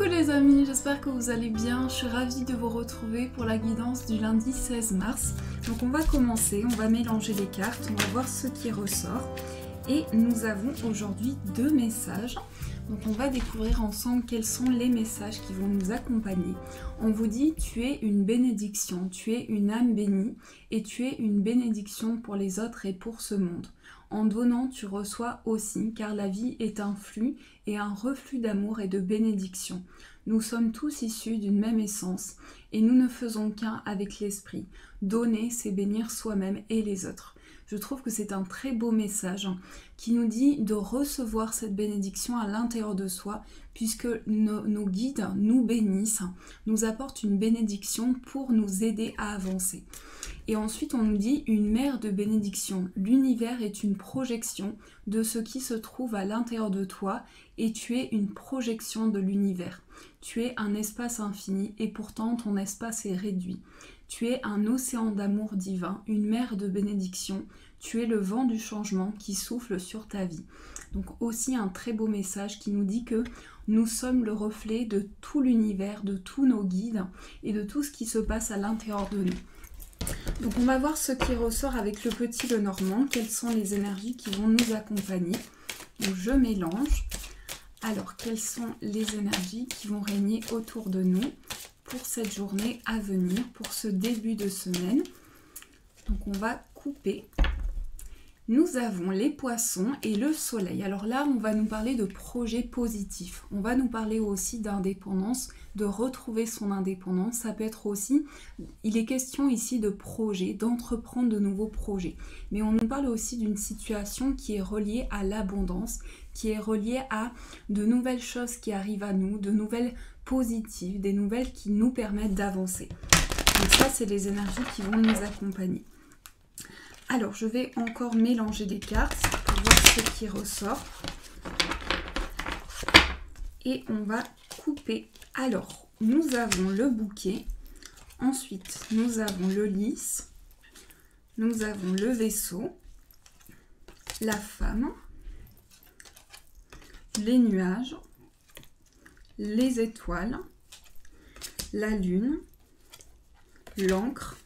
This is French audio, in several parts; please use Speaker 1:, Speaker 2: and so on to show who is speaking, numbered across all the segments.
Speaker 1: Coucou les amis, j'espère que vous allez bien. Je suis ravie de vous retrouver pour la guidance du lundi 16 mars. Donc on va commencer, on va mélanger les cartes, on va voir ce qui ressort. Et nous avons aujourd'hui deux messages. Donc on va découvrir ensemble quels sont les messages qui vont nous accompagner. On vous dit tu es une bénédiction, tu es une âme bénie et tu es une bénédiction pour les autres et pour ce monde. En donnant, tu reçois aussi, car la vie est un flux et un reflux d'amour et de bénédiction. Nous sommes tous issus d'une même essence et nous ne faisons qu'un avec l'esprit. Donner, c'est bénir soi-même et les autres. Je trouve que c'est un très beau message qui nous dit de recevoir cette bénédiction à l'intérieur de soi, puisque nos guides nous bénissent, nous apportent une bénédiction pour nous aider à avancer. Et ensuite, on nous dit une mère de bénédiction. L'univers est une projection de ce qui se trouve à l'intérieur de toi et tu es une projection de l'univers. Tu es un espace infini et pourtant ton espace est réduit. Tu es un océan d'amour divin, une mer de bénédiction. Tu es le vent du changement qui souffle sur ta vie. Donc aussi un très beau message qui nous dit que nous sommes le reflet de tout l'univers, de tous nos guides et de tout ce qui se passe à l'intérieur de nous. Donc on va voir ce qui ressort avec le petit Lenormand, quelles sont les énergies qui vont nous accompagner. Donc je mélange. Alors quelles sont les énergies qui vont régner autour de nous pour cette journée à venir, pour ce début de semaine. Donc on va couper. Nous avons les poissons et le soleil. Alors là, on va nous parler de projets positifs. On va nous parler aussi d'indépendance, de retrouver son indépendance. Ça peut être aussi, il est question ici de projets, d'entreprendre de nouveaux projets. Mais on nous parle aussi d'une situation qui est reliée à l'abondance, qui est reliée à de nouvelles choses qui arrivent à nous, de nouvelles positives, des nouvelles qui nous permettent d'avancer. Donc ça, c'est les énergies qui vont nous accompagner. Alors, je vais encore mélanger des cartes pour voir ce qui ressort. Et on va couper. Alors, nous avons le bouquet. Ensuite, nous avons le lys. Nous avons le vaisseau. La femme. Les nuages. Les étoiles. La lune. L'encre.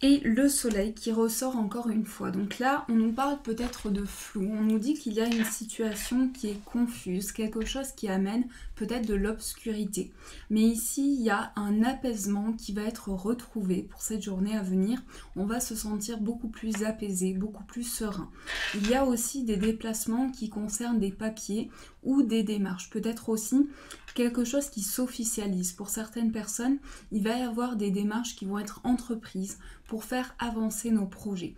Speaker 1: Et le soleil qui ressort encore une fois. Donc là, on nous parle peut-être de flou. On nous dit qu'il y a une situation qui est confuse, quelque chose qui amène peut-être de l'obscurité. Mais ici, il y a un apaisement qui va être retrouvé pour cette journée à venir. On va se sentir beaucoup plus apaisé, beaucoup plus serein. Il y a aussi des déplacements qui concernent des papiers ou des démarches. Peut-être aussi quelque chose qui s'officialise. Pour certaines personnes, il va y avoir des démarches qui vont être entreprises pour faire avancer nos projets.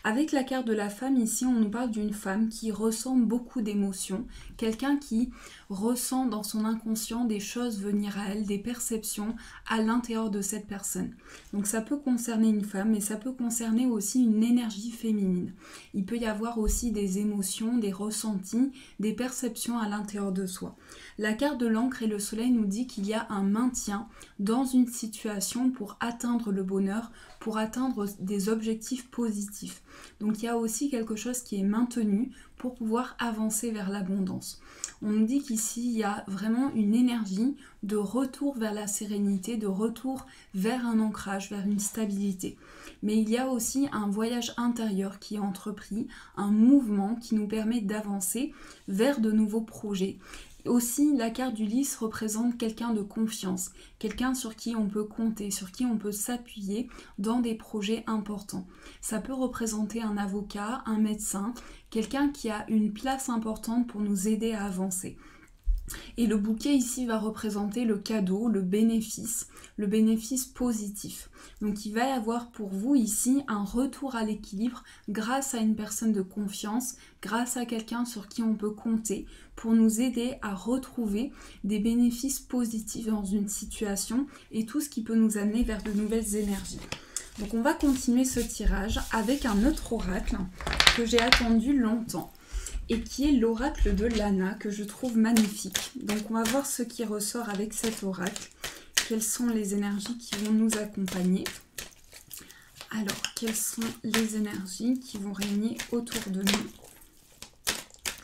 Speaker 1: Avec la carte de la femme, ici, on nous parle d'une femme qui ressent beaucoup d'émotions, quelqu'un qui ressent dans son inconscient des choses venir à elle, des perceptions à l'intérieur de cette personne. Donc ça peut concerner une femme, mais ça peut concerner aussi une énergie féminine. Il peut y avoir aussi des émotions, des ressentis, des perceptions à l'intérieur de soi. La carte de l'encre et le soleil nous dit qu'il y a un maintien dans une situation pour atteindre le bonheur, pour atteindre des objectifs positifs. Donc il y a aussi quelque chose qui est maintenu pour pouvoir avancer vers l'abondance. On nous dit qu'ici, il y a vraiment une énergie de retour vers la sérénité, de retour vers un ancrage, vers une stabilité. Mais il y a aussi un voyage intérieur qui est entrepris, un mouvement qui nous permet d'avancer vers de nouveaux projets. Aussi, la carte du lys représente quelqu'un de confiance, quelqu'un sur qui on peut compter, sur qui on peut s'appuyer dans des projets importants. Ça peut représenter un avocat, un médecin, quelqu'un qui a une place importante pour nous aider à avancer. Et le bouquet ici va représenter le cadeau, le bénéfice positif. Donc il va y avoir pour vous ici un retour à l'équilibre grâce à une personne de confiance, grâce à quelqu'un sur qui on peut compter pour nous aider à retrouver des bénéfices positifs dans une situation et tout ce qui peut nous amener vers de nouvelles énergies. Donc on va continuer ce tirage avec un autre oracle que j'ai attendu longtemps et qui est l'oracle de Lana, que je trouve magnifique. Donc on va voir ce qui ressort avec cet oracle. Quelles sont les énergies qui vont nous accompagner? Alors, quelles sont les énergies qui vont régner autour de nous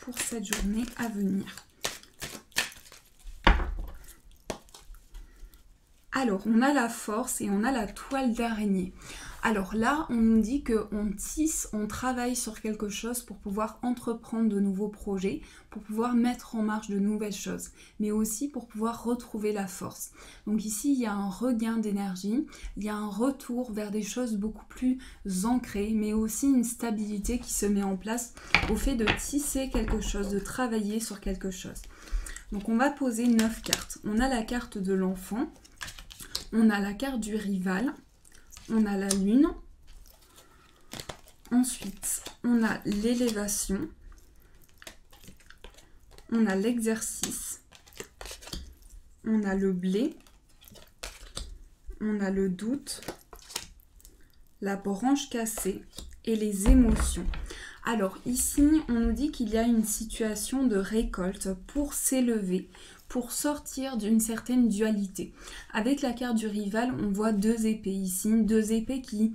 Speaker 1: pour cette journée à venir? Alors, on a la force et on a la toile d'araignée. Alors là, on nous dit qu'on tisse, on travaille sur quelque chose pour pouvoir entreprendre de nouveaux projets, pour pouvoir mettre en marche de nouvelles choses, mais aussi pour pouvoir retrouver la force. Donc ici, il y a un regain d'énergie, il y a un retour vers des choses beaucoup plus ancrées, mais aussi une stabilité qui se met en place au fait de tisser quelque chose, de travailler sur quelque chose. Donc on va poser 9 cartes. On a la carte de l'enfant. On a la carte du rival, on a la lune, ensuite on a l'élévation, on a l'exercice, on a le blé, on a le doute, la branche cassée et les émotions. Alors ici, on nous dit qu'il y a une situation de récolte pour s'élever, pour sortir d'une certaine dualité. Avec la carte du rival, on voit 2 épées ici, 2 épées qui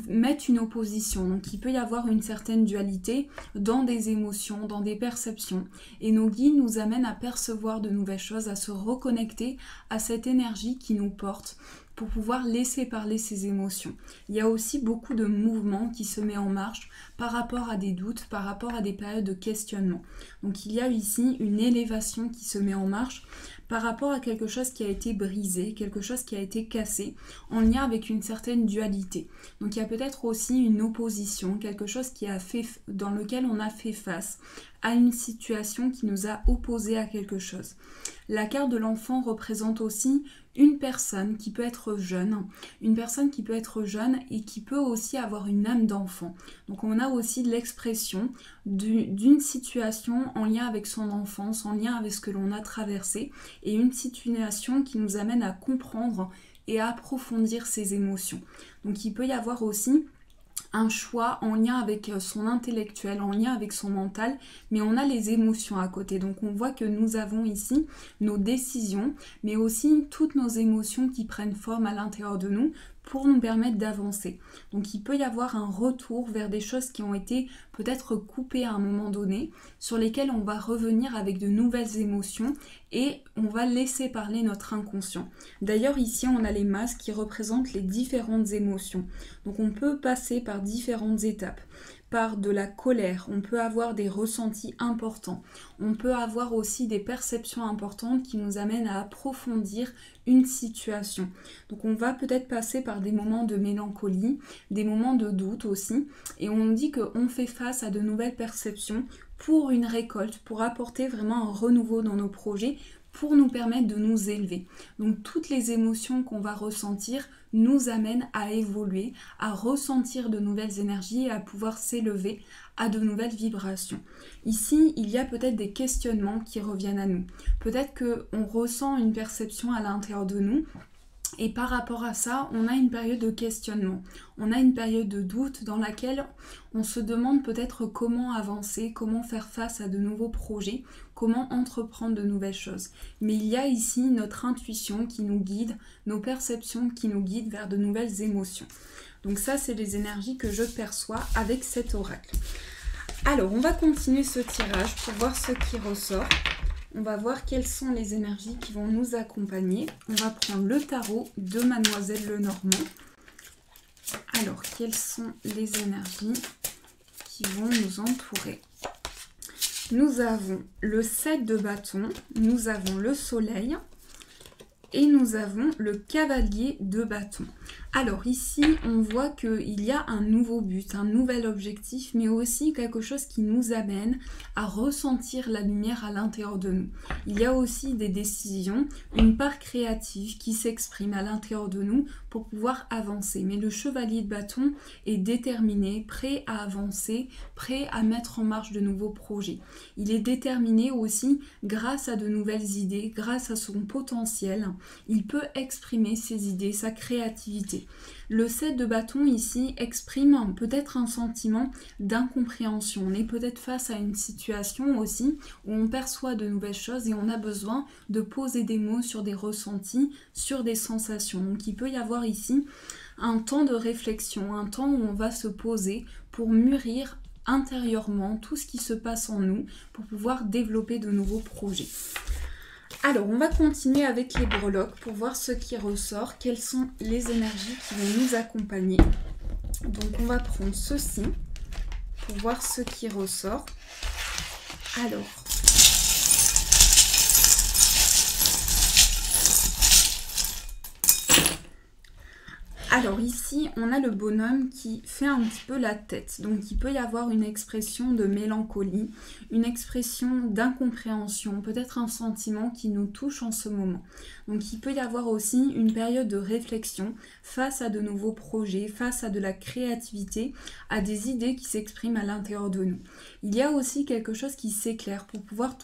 Speaker 1: mettent une opposition. Donc il peut y avoir une certaine dualité dans des émotions, dans des perceptions. Et nos guides nous amènent à percevoir de nouvelles choses, à se reconnecter à cette énergie qui nous porte, pour pouvoir laisser parler ses émotions. Il y a aussi beaucoup de mouvements qui se met en marche par rapport à des doutes, par rapport à des périodes de questionnement. Donc il y a ici une élévation qui se met en marche par rapport à quelque chose qui a été brisé, quelque chose qui a été cassé, en lien avec une certaine dualité. Donc il y a peut-être aussi une opposition, quelque chose dans lequel on a fait face à une situation qui nous a opposé à quelque chose. La carte de l'enfant représente aussi une personne qui peut être jeune, et qui peut aussi avoir une âme d'enfant. Donc on a aussi l'expression d'une situation en lien avec son enfance, en lien avec ce que l'on a traversé, et une situation qui nous amène à comprendre et à approfondir ses émotions. Donc il peut y avoir aussi un choix en lien avec son intellectuel, en lien avec son mental, mais on a les émotions à côté. Donc on voit que nous avons ici nos décisions, mais aussi toutes nos émotions qui prennent forme à l'intérieur de nous pour nous permettre d'avancer. Donc il peut y avoir un retour vers des choses qui ont été peut-être coupées à un moment donné, sur lesquelles on va revenir avec de nouvelles émotions et on va laisser parler notre inconscient. D'ailleurs ici on a les masques qui représentent les différentes émotions. Donc on peut passer par différentes étapes. Par de la colère, on peut avoir des ressentis importants, on peut avoir aussi des perceptions importantes qui nous amènent à approfondir une situation. Donc on va peut-être passer par des moments de mélancolie, des moments de doute aussi, et on nous dit qu'on fait face à de nouvelles perceptions pour une récolte, pour apporter vraiment un renouveau dans nos projets, pour nous permettre de nous élever. Donc toutes les émotions qu'on va ressentir nous amènent à évoluer, à ressentir de nouvelles énergies et à pouvoir s'élever à de nouvelles vibrations. Ici, il y a peut-être des questionnements qui reviennent à nous. Peut-être qu'on ressent une perception à l'intérieur de nous. Et par rapport à ça, on a une période de questionnement, on a une période de doute dans laquelle on se demande peut-être comment avancer, comment faire face à de nouveaux projets, comment entreprendre de nouvelles choses. Mais il y a ici notre intuition qui nous guide, nos perceptions qui nous guident vers de nouvelles émotions. Donc ça, c'est les énergies que je perçois avec cet oracle. Alors, on va continuer ce tirage pour voir ce qui ressort. On va voir quelles sont les énergies qui vont nous accompagner. On va prendre le tarot de Mademoiselle Lenormand. Alors, quelles sont les énergies qui vont nous entourer? Nous avons le 7 de bâton, nous avons le soleil et nous avons le cavalier de bâton. Alors ici, on voit qu'il y a un nouveau but, un nouvel objectif, mais aussi quelque chose qui nous amène à ressentir la lumière à l'intérieur de nous. Il y a aussi des décisions, une part créative qui s'exprime à l'intérieur de nous pour pouvoir avancer. Mais le chevalier de bâton est déterminé, prêt à avancer, prêt à mettre en marche de nouveaux projets. Il est déterminé aussi grâce à de nouvelles idées, grâce à son potentiel. Il peut exprimer ses idées, sa créativité. Le 7 de bâton ici exprime peut-être un sentiment d'incompréhension. On est peut-être face à une situation aussi où on perçoit de nouvelles choses et on a besoin de poser des mots sur des ressentis, sur des sensations. Donc il peut y avoir ici un temps de réflexion, un temps où on va se poser pour mûrir intérieurement tout ce qui se passe en nous pour pouvoir développer de nouveaux projets. Alors, on va continuer avec les breloques pour voir ce qui ressort, quelles sont les énergies qui vont nous accompagner. Donc, on va prendre ceci pour voir ce qui ressort. Alors, ici, on a le bonhomme qui fait un petit peu la tête. Donc il peut y avoir une expression de mélancolie, une expression d'incompréhension, peut-être un sentiment qui nous touche en ce moment. Donc il peut y avoir aussi une période de réflexion face à de nouveaux projets, face à de la créativité, à des idées qui s'expriment à l'intérieur de nous. Il y a aussi quelque chose qui s'éclaire pour pouvoir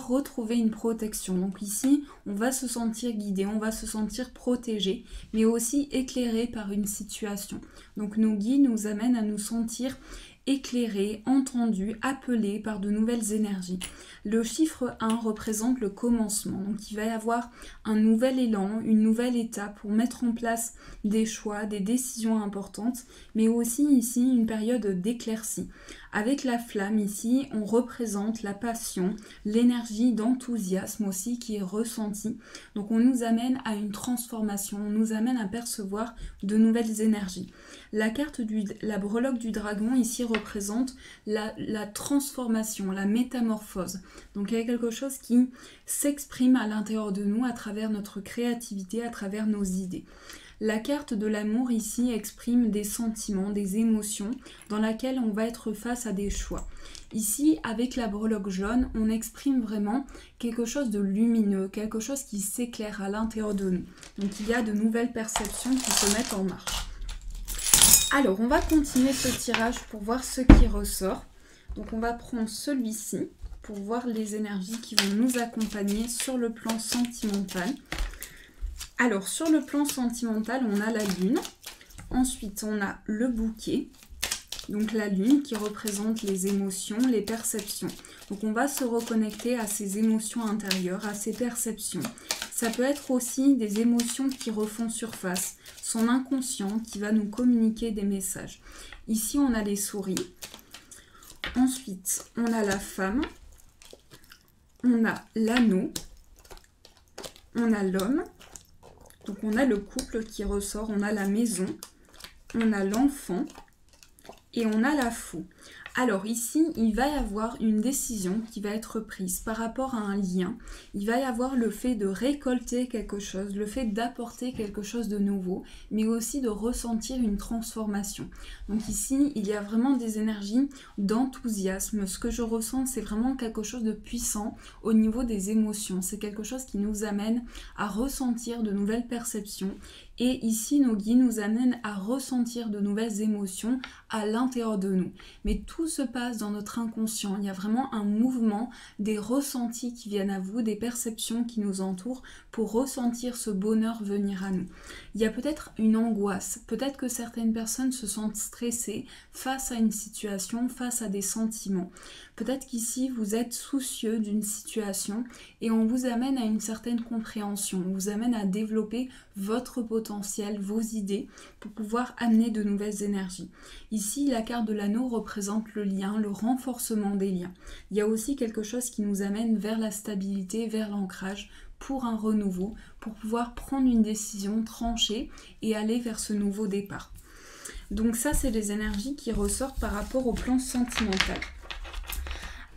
Speaker 1: retrouver une protection. Donc ici, on va se sentir guidé, on va se sentir protégé, mais aussi éclairé par une situation. Donc nos guides nous amènent à nous sentir éclairés, entendus, appelés par de nouvelles énergies. Le chiffre 1 représente le commencement. Donc il va y avoir un nouvel élan, une nouvelle étape pour mettre en place des choix, des décisions importantes, mais aussi ici une période d'éclaircie. Avec la flamme ici, on représente la passion, l'énergie d'enthousiasme aussi qui est ressentie. Donc on nous amène à une transformation, on nous amène à percevoir de nouvelles énergies. La carte la breloque du dragon ici représente la transformation, la métamorphose. Donc il y a quelque chose qui s'exprime à l'intérieur de nous à travers notre créativité, à travers nos idées. La carte de l'amour ici exprime des sentiments, des émotions dans laquelle on va être face à des choix. Ici, avec la breloque jaune, on exprime vraiment quelque chose de lumineux, quelque chose qui s'éclaire à l'intérieur de nous. Donc il y a de nouvelles perceptions qui se mettent en marche. Alors, on va continuer ce tirage pour voir ce qui ressort. Donc on va prendre celui-ci pour voir les énergies qui vont nous accompagner sur le plan sentimental. Alors, sur le plan sentimental, on a la lune. Ensuite, on a le bouquet. Donc la lune qui représente les émotions, les perceptions. Donc on va se reconnecter à ces émotions intérieures, à ces perceptions. Ça peut être aussi des émotions qui refont surface, son inconscient qui va nous communiquer des messages. Ici, on a les souris. Ensuite, on a la femme. On a l'anneau. On a l'homme. Donc on a le couple qui ressort, on a la maison, on a l'enfant et on a la fou. Alors ici, il va y avoir une décision qui va être prise par rapport à un lien. Il va y avoir le fait de récolter quelque chose, le fait d'apporter quelque chose de nouveau, mais aussi de ressentir une transformation. Donc ici, il y a vraiment des énergies d'enthousiasme. Ce que je ressens, c'est vraiment quelque chose de puissant au niveau des émotions. C'est quelque chose qui nous amène à ressentir de nouvelles perceptions. Et ici, nos guides nous amènent à ressentir de nouvelles émotions à l'intérieur de nous. Mais tout se passe dans notre inconscient. Il y a vraiment un mouvement, des ressentis qui viennent à vous, des perceptions qui nous entourent pour ressentir ce bonheur venir à nous. Il y a peut-être une angoisse. Peut-être que certaines personnes se sentent stressées face à une situation, face à des sentiments. Peut-être qu'ici, vous êtes soucieux d'une situation et on vous amène à une certaine compréhension. On vous amène à développer votre potentiel, vos idées pour pouvoir amener de nouvelles énergies. Ici, la carte de l'anneau représente le lien, le renforcement des liens. Il y a aussi quelque chose qui nous amène vers la stabilité, vers l'ancrage, pour un renouveau, pour pouvoir prendre une décision tranchée et aller vers ce nouveau départ. Donc ça, c'est les énergies qui ressortent par rapport au plan sentimental.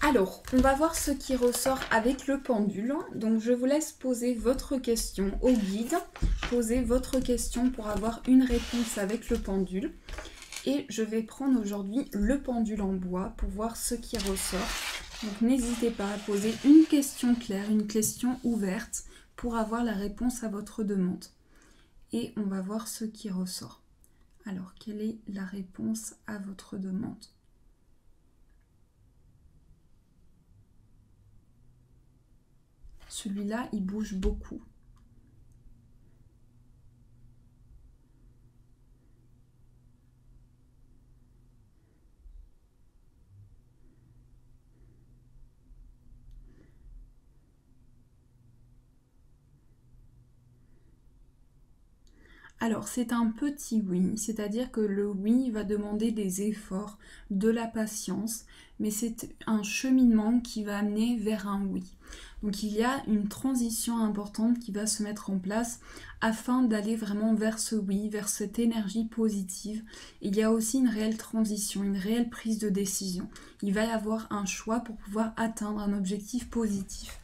Speaker 1: Alors, on va voir ce qui ressort avec le pendule. Donc, je vous laisse poser votre question au guide. Posez votre question pour avoir une réponse avec le pendule. Et je vais prendre aujourd'hui le pendule en bois pour voir ce qui ressort. Donc, n'hésitez pas à poser une question claire, une question ouverte pour avoir la réponse à votre demande. Et on va voir ce qui ressort. Alors, quelle est la réponse à votre demande ? Celui-là, il bouge beaucoup. Alors, c'est un petit oui, c'est-à-dire que le oui va demander des efforts, de la patience, mais c'est un cheminement qui va amener vers un oui. Donc, il y a une transition importante qui va se mettre en place afin d'aller vraiment vers ce oui, vers cette énergie positive. Il y a aussi une réelle transition, une réelle prise de décision. Il va y avoir un choix pour pouvoir atteindre un objectif positif.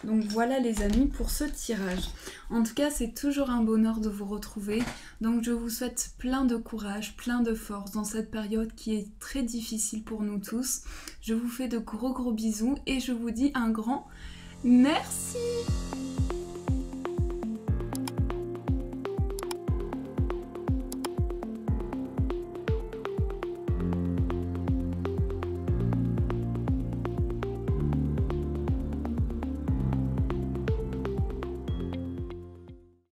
Speaker 1: Donc voilà les amis pour ce tirage. En tout cas, c'est toujours un bonheur de vous retrouver. Donc je vous souhaite plein de courage, plein de force dans cette période qui est très difficile pour nous tous. Je vous fais de gros bisous et je vous dis un grand merci.